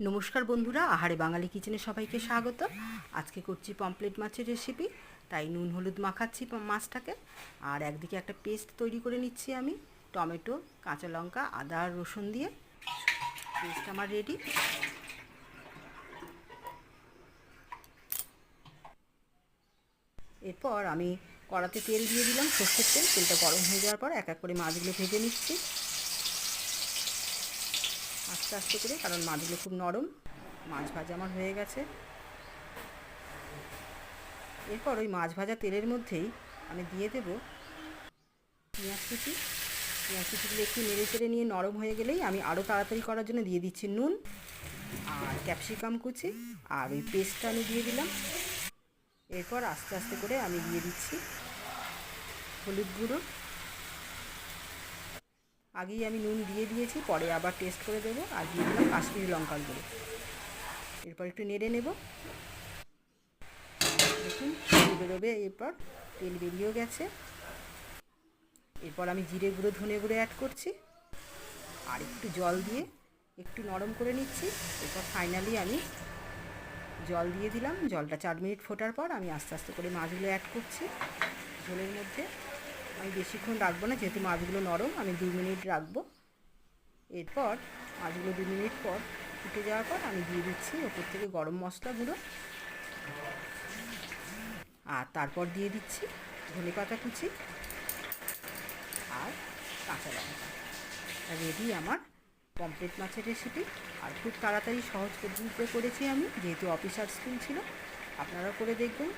নমস্কার বন্ধুরা, আহারে বাঙালি কিচেনে সবাইকে স্বাগত। আজকে করছি পমফ্রেট মাছের রেসিপি। তাই নুন হলুদ মাখাচ্ছি মাছটাকে। আর একদিকে একটা পেস্ট তৈরি করে নিচ্ছি আমি, টমেটো, কাঁচা লঙ্কা, আদা আর রসুন দিয়ে। পেস্ট আমার রেডি। এরপর আমি কড়াতে তেল দিয়ে দিলাম, সর্ষের তেল। তেলটা গরম হয়ে যাওয়ার পর এক এক করে মাছগুলো ভেজে নিচ্ছি আস্তে আস্তে করে, কারণ মাছগুলো খুব নরম। মাছ ভাজা আমার হয়ে গেছে। এরপর ওই মাছ ভাজা তেলের মধ্যেই আমি দিয়ে দেব পেঁয়াজ কুচি। পেঁয়াজ কুচিগুলো একটু নেড়ে চেড়ে নিয়ে নরম হয়ে গেলেই আমি আরও তাড়াতাড়ি করার জন্য দিয়ে দিচ্ছি নুন আর ক্যাপসিকাম কুচি, আর ওই পেস্টটা আমি দিয়ে দিলাম। এরপর আস্তে আস্তে করে আমি দিয়ে দিচ্ছি হলুদ গুঁড়ো। আগেই আমি নুন দিয়ে দিয়েছি, পরে আবার টেস্ট করে দেবো। আর দিয়ে দিলাম কাশ্মীরি লঙ্কার গুঁড়ো। এরপর একটু নেড়ে নেব। দেখুন তেল বেরোবে, এরপর তেল বেরিয়েও গেছে। এরপর আমি জিরে গুঁড়ো, ধনে গুঁড়ো অ্যাড করছি আর একটু জল দিয়ে একটু নরম করে নিচ্ছি। এরপর ফাইনালি আমি জল দিয়ে দিলাম। জলটা 4 মিনিট ফোটার পর আমি আস্তে আস্তে করে মাছগুলো অ্যাড করছি ঝোলের মধ্যে। আমি বেশিক্ষণ রাখবো না, যেহেতু মাছগুলো নরম, আমি 2 মিনিট রাখবো। এরপর মাছগুলো 2 মিনিট পর ফুটে যাওয়ার পর আমি দিয়ে দিচ্ছি ওপর থেকে গরম মশলা গুঁড়ো, আর তারপর দিয়ে দিচ্ছি ধনেপাতা কুচি আর কাঁচা লঙ্কা। রেডি আমার পমফ্রেট মাছের রেসিপি। আর খুব তাড়াতাড়ি সহজ পদ্ধতিতে করেছি আমি, যেহেতু অফিসার স্কুল ছিল। আপনারা করে দেখবেন।